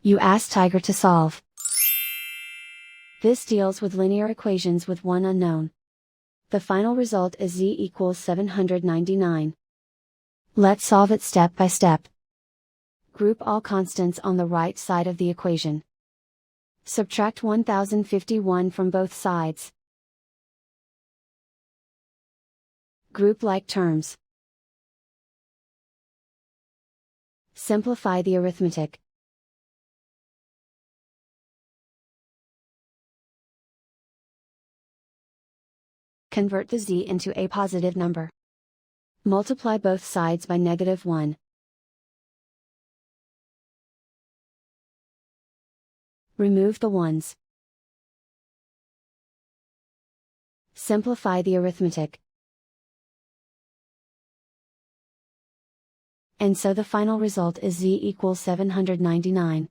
You ask Tiger to solve. This deals with linear equations with one unknown. The final result is z equals 799. Let's solve it step by step. Group all constants on the right side of the equation. Subtract 1051 from both sides. Group like terms. Simplify the arithmetic. Convert the z into a positive number. Multiply both sides by -1. Remove the ones. Simplify the arithmetic. And so the final result is z equals 799.